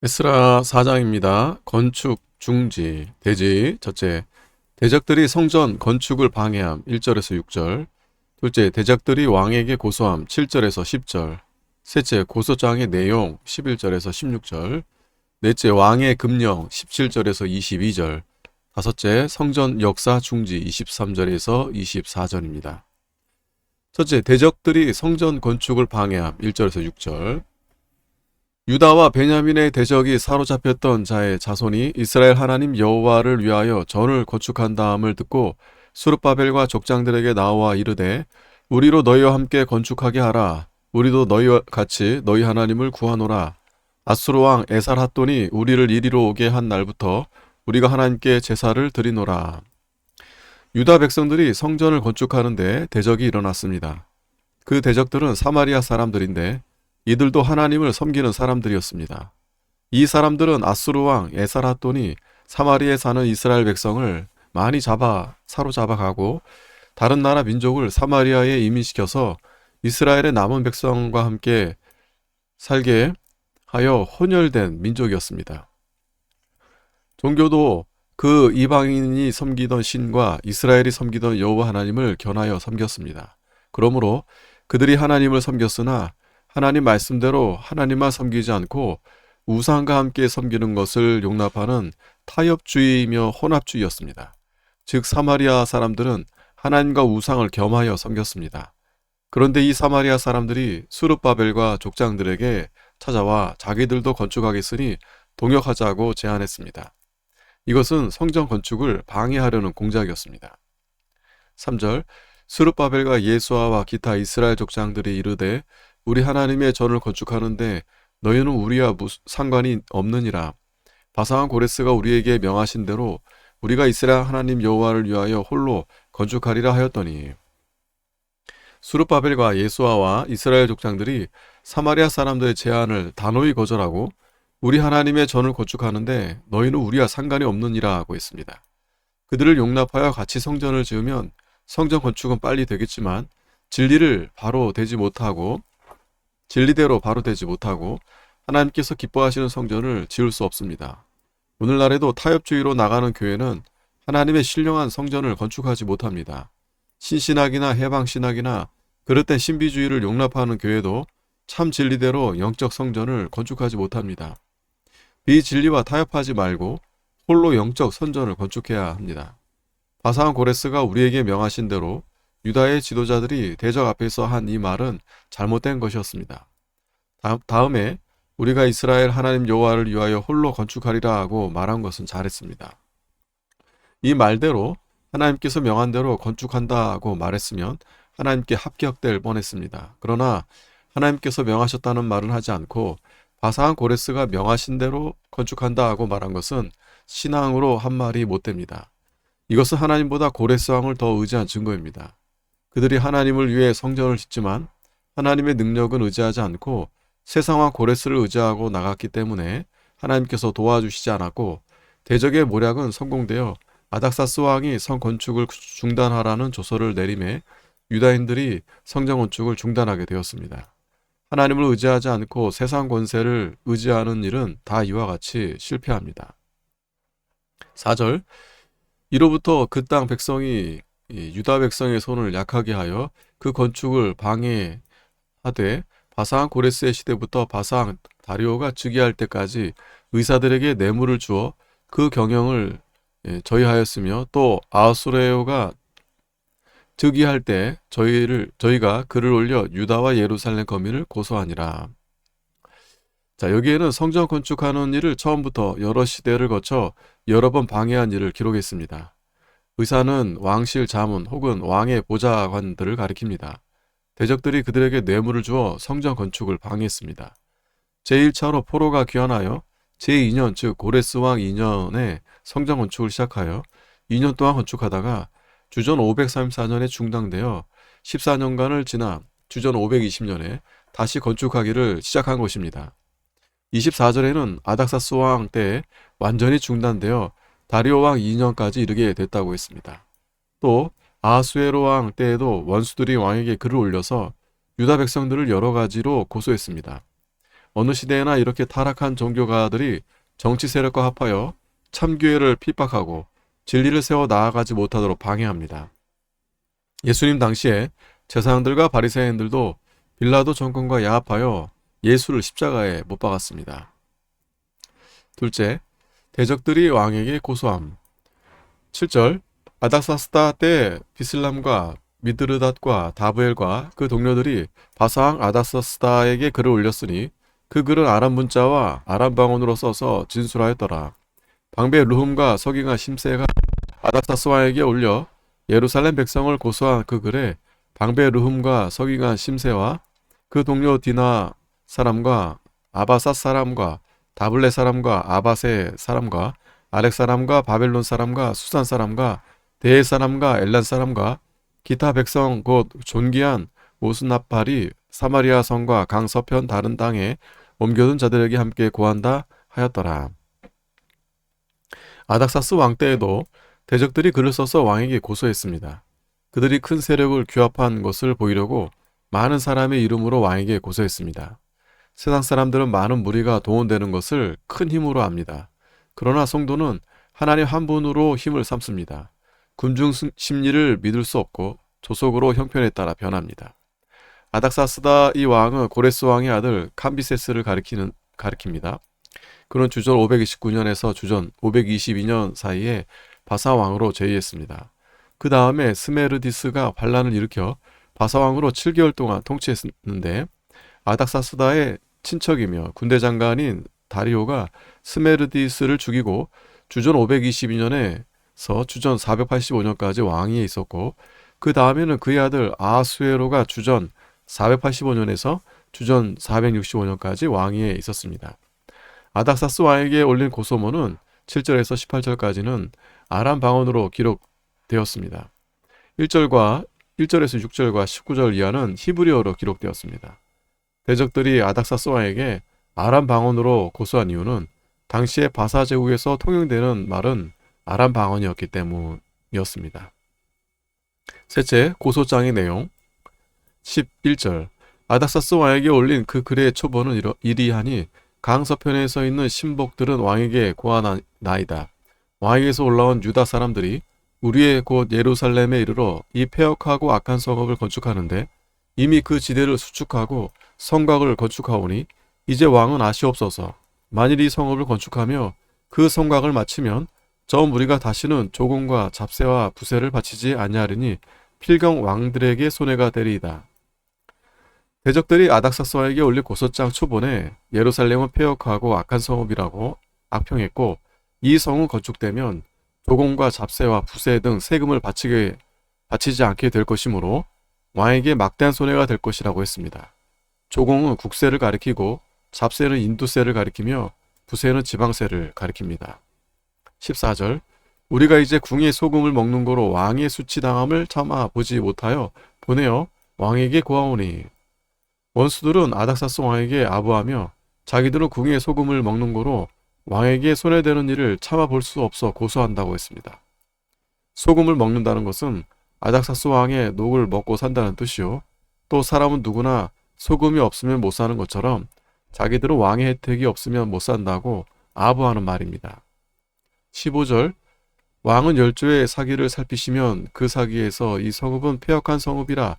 에스라 4장입니다. 건축 중지 대지. 첫째, 대적들이 성전 건축을 방해함 1절에서 6절. 둘째, 대적들이 왕에게 고소함 7절에서 10절. 셋째, 고소장의 내용 11절에서 16절. 넷째, 왕의 금령 17절에서 22절. 다섯째, 성전 역사 중지 23절에서 24절입니다. 첫째, 대적들이 성전 건축을 방해함 1절에서 6절. 유다와 베냐민의 대적이 사로잡혔던 자의 자손이 이스라엘 하나님 여호와를 위하여 전을 건축한다함을 듣고 스룹바벨과 족장들에게 나와 이르되 우리로 너희와 함께 건축하게 하라. 우리도 너희와 같이 너희 하나님을 구하노라. 아수르 왕 에살핫돈이 우리를 이리로 오게 한 날부터 우리가 하나님께 제사를 드리노라. 유다 백성들이 성전을 건축하는데 대적이 일어났습니다. 그 대적들은 사마리아 사람들인데 이들도 하나님을 섬기는 사람들이었습니다. 이 사람들은 아수르 왕 에살핫돈이 사마리아에 사는 이스라엘 백성을 많이 사로잡아 가고 다른 나라 민족을 사마리아에 이민시켜서 이스라엘의 남은 백성과 함께 살게 하여 혼혈된 민족이었습니다. 종교도 그 이방인이 섬기던 신과 이스라엘이 섬기던 여호와 하나님을 견하여 섬겼습니다. 그러므로 그들이 하나님을 섬겼으나 하나님 말씀대로 하나님만 섬기지 않고 우상과 함께 섬기는 것을 용납하는 타협주의이며 혼합주의였습니다. 즉 사마리아 사람들은 하나님과 우상을 겸하여 섬겼습니다. 그런데 이 사마리아 사람들이 스룹바벨과 족장들에게 찾아와 자기들도 건축하겠으니 동역하자고 제안했습니다. 이것은 성전 건축을 방해하려는 공작이었습니다. 3절, 스룹바벨과 예수아와 기타 이스라엘 족장들이 이르되 우리 하나님의 전을 건축하는데 너희는 우리와 상관이 없느니라. 바사왕 고레스가 우리에게 명하신 대로 우리가 이스라엘 하나님 여호와를 위하여 홀로 건축하리라 하였더니 스룹바벨과 예수아와 이스라엘 족장들이 사마리아 사람들의 제안을 단호히 거절하고 우리 하나님의 전을 건축하는데 너희는 우리와 상관이 없느니라 하고 있습니다. 그들을 용납하여 같이 성전을 지으면 성전 건축은 빨리 되겠지만 진리대로 바로 되지 못하고 하나님께서 기뻐하시는 성전을 지을 수 없습니다. 오늘날에도 타협주의로 나가는 교회는 하나님의 신령한 성전을 건축하지 못합니다. 신신학이나 해방신학이나 그릇된 신비주의를 용납하는 교회도 참 진리대로 영적 성전을 건축하지 못합니다. 비진리와 타협하지 말고 홀로 영적 성전을 건축해야 합니다. 바사왕 고레스가 우리에게 명하신 대로 유다의 지도자들이 대적 앞에서 한 이 말은 잘못된 것이었습니다. 다음에 우리가 이스라엘 하나님 여호와를 위하여 홀로 건축하리라 하고 말한 것은 잘했습니다. 이 말대로 하나님께서 명한 대로 건축한다고 말했으면 하나님께 합격될 뻔했습니다. 그러나 하나님께서 명하셨다는 말은 하지 않고 바사왕 고레스가 명하신 대로 건축한다고 말한 것은 신앙으로 한 말이 못됩니다. 이것은 하나님보다 고레스 왕을 더 의지한 증거입니다. 그들이 하나님을 위해 성전을 짓지만 하나님의 능력은 의지하지 않고 세상왕 고레스를 의지하고 나갔기 때문에 하나님께서 도와주시지 않았고 대적의 모략은 성공되어 아닥사스 왕이 성 건축을 중단하라는 조서를 내림에 유다인들이 성전 건축을 중단하게 되었습니다. 하나님을 의지하지 않고 세상 권세를 의지하는 일은 다 이와 같이 실패합니다. 4절, 이로부터 그 땅 백성이 유다 백성의 손을 약하게 하여 그 건축을 방해하되 바사왕 고레스의 시대부터 바사왕 다리오가 즉위할 때까지 의사들에게 뇌물을 주어 그 경영을 저희하였으며 또 아수레오가 즉위할 때 저희가 글을 올려 유다와 예루살렘 거민을 고소하니라. 자, 여기에는 성전 건축하는 일을 처음부터 여러 시대를 거쳐 여러 번 방해한 일을 기록했습니다. 의사는 왕실 자문 혹은 왕의 보좌관들을 가리킵니다. 대적들이 그들에게 뇌물을 주어 성전 건축을 방해했습니다. 제1차로 포로가 귀환하여 제2년 즉 고레스 왕 2년에 성전 건축을 시작하여 2년 동안 건축하다가 주전 534년에 중단되어 14년간을 지나 주전 520년에 다시 건축하기를 시작한 것입니다. 24절에는 아닥사스 왕 때에 완전히 중단되어 다리오 왕 2년까지 이르게 됐다고 했습니다. 또 아하수에로 왕 때에도 원수들이 왕에게 글을 올려서 유다 백성들을 여러 가지로 고소했습니다. 어느 시대에나 이렇게 타락한 종교가들이 정치 세력과 합하여 참교회를 핍박하고 진리를 세워 나아가지 못하도록 방해합니다. 예수님 당시에 제사장들과 바리새인들도 빌라도 정권과 야합하여 예수를 십자가에 못 박았습니다. 둘째, 대적들이 왕에게 고소함. 7절, 아닥사스다 때 비슬람과 미드르닷과 다브엘과 그 동료들이 바사왕 아닥사스다에게 글을 올렸으니 그 글은 아람 문자와 아람 방언으로 써서 진술하였더라. 방배 르훔과 서기관 심세가 아닥사스 왕에게 올려 예루살렘 백성을 고소한 그 글에 방배 르훔과 서기관 심세와 그 동료 디나 사람과 아바삿 사람과 다블레 사람과 아바세 사람과 아렉 사람과 바벨론 사람과 수산 사람과 대해 사람과 엘란 사람과 기타 백성 곧 존귀한 오스나팔이 사마리아 성과 강 서편 다른 땅에 옮겨둔 자들에게 함께 고한다 하였더라. 아닥사스 왕 때에도 대적들이 글을 써서 왕에게 고소했습니다. 그들이 큰 세력을 규합한 것을 보이려고 많은 사람의 이름으로 왕에게 고소했습니다. 세상 사람들은 많은 무리가 동원되는 것을 큰 힘으로 압니다. 그러나 성도는 하나님 한 분으로 힘을 삼습니다. 군중 심리를 믿을 수 없고 조속으로 형편에 따라 변합니다. 아닥사스다 이 왕은 고레스 왕의 아들 캄비세스를 가리킵니다. 그는 주전 529년에서 주전 522년 사이에 바사 왕으로 재위했습니다. 그 다음에 스메르디스가 반란을 일으켜 바사 왕으로 7개월 동안 통치했는데 아닥사스다의 친척이며 군대 장관인 다리오가 스메르디스를 죽이고 주전 522년에서 주전 485년까지 왕위에 있었고 그 다음에는 그의 아들 아하수에로가 주전 485년에서 주전 465년까지 왕위에 있었습니다. 아닥사스 왕에게 올린 고소문은 7절에서 18절까지는 아람 방언으로 기록되었습니다. 1절에서 6절과 19절 이하는 히브리어로 기록되었습니다. 대적들이 아닥사스 왕에게 아람 방언으로 고소한 이유는 당시에 바사 제국에서 통용되는 말은 아람 방언이었기 때문이었습니다. 셋째, 고소장의 내용 11절 아닥사스 왕에게 올린 그 글의 초본은 이리하니 강서편에 서 있는 신복들은 왕에게 고하나이다. 왕에게서 올라온 유다 사람들이 우리의 곧 예루살렘에 이르러 이 폐역하고 악한 성읍을 건축하는데 이미 그 지대를 수축하고 성곽을 건축하오니 이제 왕은 아시옵소서. 만일 이 성읍을 건축하며 그 성곽을 마치면 저 무리가 다시는 조공과 잡세와 부세를 바치지 아니하리니 필경 왕들에게 손해가 되리이다. 대적들이 아닥사스 왕에게 올린 고소장 초본에 예루살렘은 폐역하고 악한 성읍이라고 악평했고 이 성은 건축되면 조공과 잡세와 부세 등 세금을 바치지 않게 될 것이므로 왕에게 막대한 손해가 될 것이라고 했습니다. 조공은 국세를 가리키고 잡세는 인두세를 가리키며 부세는 지방세를 가리킵니다. 14절 우리가 이제 궁의 소금을 먹는 거로 왕의 수치당함을 참아 보지 못하여 보내어 왕에게 고하오니 원수들은 아닥사스 왕에게 아부하며 자기들은 궁의 소금을 먹는 거로 왕에게 손해되는 일을 참아 볼 수 없어 고소한다고 했습니다. 소금을 먹는다는 것은 아닥사스 왕의 녹을 먹고 산다는 뜻이요. 또 사람은 누구나 소금이 없으면 못 사는 것처럼 자기들은 왕의 혜택이 없으면 못 산다고 아부하는 말입니다. 15절 왕은 열조의 사기를 살피시면 그 사기에서 이 성읍은 폐역한 성읍이라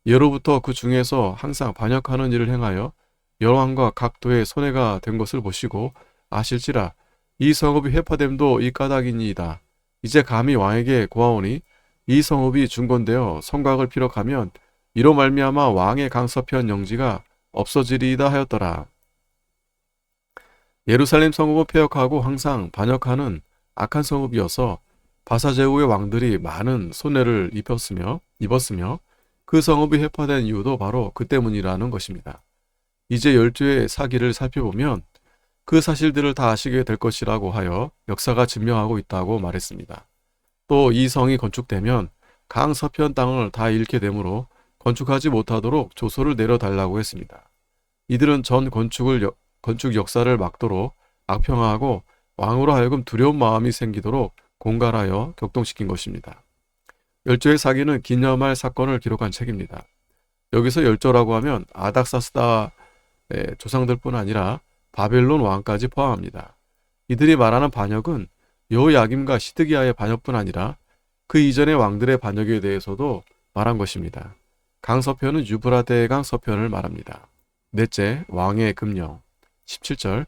예로부터 그 중에서 항상 반역하는 일을 행하여 여왕과 각 도에 손해가 된 것을 보시고 아실지라 이 성읍이 회파됨도 이 까닭이니이다. 이제 감히 왕에게 고하오니 이 성읍이 중건되어 성곽을 피력하면 이로 말미암아 왕의 강서편 영지가 없어지리이다 하였더라. 예루살렘 성읍은 폐역하고 항상 반역하는 악한 성읍이어서 바사 제국의 왕들이 많은 손해를 입었으며 그 성읍이 회파된 이유도 바로 그 때문이라는 것입니다. 이제 열조의 사기를 살펴보면 그 사실들을 다 아시게 될 것이라고 하여 역사가 증명하고 있다고 말했습니다. 또 이 성이 건축되면 강 서편 땅을 다 잃게 되므로 건축하지 못하도록 조소를 내려달라고 했습니다. 이들은 전 건축 역사를 막도록 악평하고 왕으로 하여금 두려운 마음이 생기도록 공갈하여 격동시킨 것입니다. 열조의 사기는 기념할 사건을 기록한 책입니다. 여기서 열조라고 하면 아닥사스다의 조상들뿐 아니라 바벨론 왕까지 포함합니다. 이들이 말하는 반역은 여호야김과 시드기야의 반역뿐 아니라 그 이전의 왕들의 반역에 대해서도 말한 것입니다. 강서편은 유브라데강 서편을 말합니다. 넷째, 왕의 금령. 17절,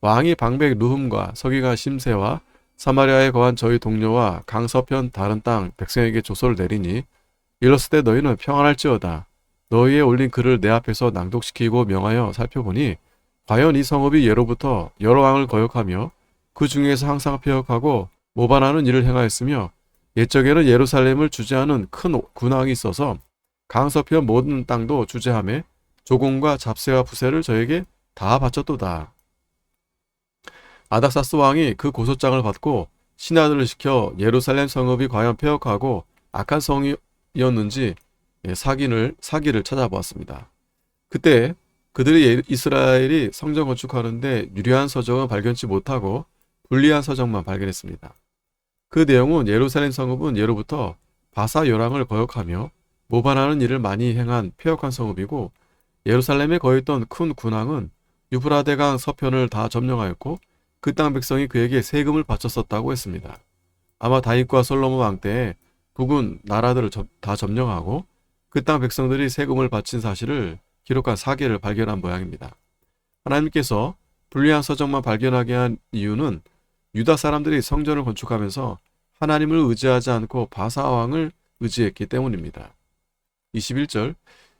왕이 방백 루흠과 서기관 심세와 사마리아에 거한 저희 동료와 강서편 다른 땅 백성에게 조서를 내리니 일렀을 때 너희는 평안할지어다. 너희의 올린 글을 내 앞에서 낭독시키고 명하여 살펴보니 과연 이 성읍이 예로부터 여러 왕을 거역하며 그 중에서 항상 폐역하고 모반하는 일을 행하였으며 옛적에는 예루살렘을 주재하는 큰 군왕이 있어서 강서편 모든 땅도 주재하며 조공과 잡세와 부세를 저에게 다 바쳤도다. 아닥사스 왕이 그 고소장을 받고 신하들을 시켜 예루살렘 성읍이 과연 폐역하고 악한 성이었는지 사기를 찾아보았습니다. 그때 그들이 이스라엘이 성전 건축하는데 유리한 서적은 발견치 못하고 불리한 서적만 발견했습니다. 그 내용은 예루살렘 성읍은 예로부터 바사 요랑을 거역하며 모반하는 일을 많이 행한 폐역한 성읍이고 예루살렘에 거했던 큰 군왕은 유브라데강 서편을 다 점령하였고 그 땅 백성이 그에게 세금을 바쳤었다고 했습니다. 아마 다윗과 솔로몬 왕 때에 북은 나라들을 다 점령하고 그 땅 백성들이 세금을 바친 사실을 기록한 사계를 발견한 모양입니다. 하나님께서 불리한 서적만 발견하게 한 이유는 유다 사람들이 성전을 건축하면서 하나님을 의지하지 않고 바사 왕을 의지했기 때문입니다. 21절,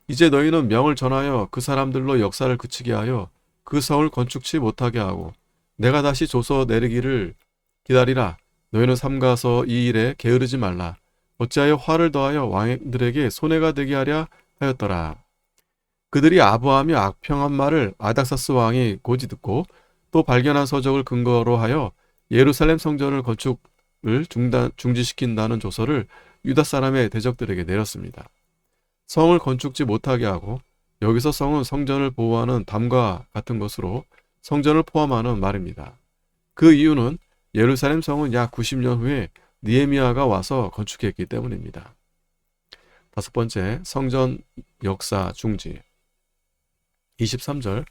이제 너희는 명을 전하여 그 사람들로 역사를 그치게 하여 그 성을 건축치 못하게 하고 내가 다시 조서 내리기를 기다리라. 너희는 삼가서 이 일에 게으르지 말라. 어찌하여 화를 더하여 왕들에게 손해가 되게 하랴 하였더라. 그들이 아부하며 악평한 말을 아닥사스 왕이 고지 듣고 또 발견한 서적을 근거로 하여 예루살렘 성전을 건축을 중지시킨다는 조서를 유다 사람의 대적들에게 내렸습니다. 성을 건축지 못하게 하고 여기서 성은 성전을 보호하는 담과 같은 것으로 성전을 포함하는 말입니다. 그 이유는 예루살렘 성은 약 90년 후에 느헤미야가 와서 건축했기 때문입니다. 다섯 번째, 성전 역사 중지. 23절,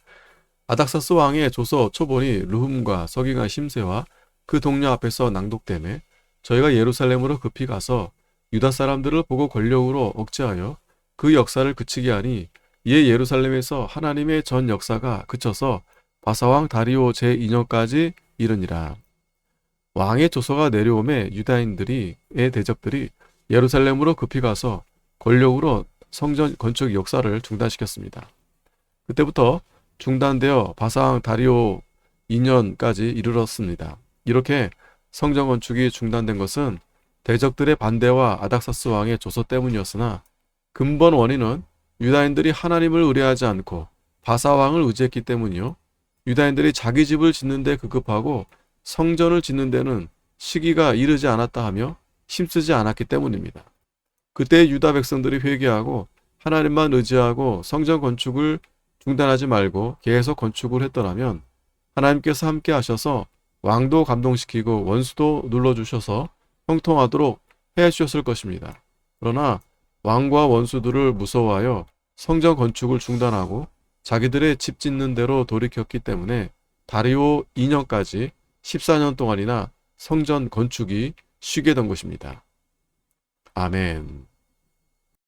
아닥사스 왕의 조서 초본이 르훔과 서기관 심세와 그 동료 앞에서 낭독되매 저희가 예루살렘으로 급히 가서 유다 사람들을 보고 권력으로 억제하여 그 역사를 그치게 하니 이에 예루살렘에서 하나님의 전 역사가 그쳐서 바사왕 다리오 제2년까지 이르니라. 왕의 조서가 내려오매 유다인들의 대적들이 예루살렘으로 급히 가서 권력으로 성전 건축 역사를 중단시켰습니다. 그때부터 중단되어 바사왕 다리오 2년까지 이르렀습니다. 이렇게 성전 건축이 중단된 것은 대적들의 반대와 아닥사스 왕의 조서 때문이었으나 근본 원인은 유다인들이 하나님을 의뢰하지 않고 바사왕을 의지했기 때문이요. 유다인들이 자기 집을 짓는 데 급급하고 성전을 짓는 데는 시기가 이르지 않았다 하며 힘쓰지 않았기 때문입니다. 그때 유다 백성들이 회개하고 하나님만 의지하고 성전 건축을 중단하지 말고 계속 건축을 했더라면 하나님께서 함께 하셔서 왕도 감동시키고 원수도 눌러주셔서 형통하도록 해주셨을 것입니다. 그러나 왕과 원수들을 무서워하여 성전 건축을 중단하고 자기들의 집 짓는 대로 돌이켰기 때문에 다리오 2년까지 14년 동안이나 성전 건축이 쉬게 된 것입니다. 아멘.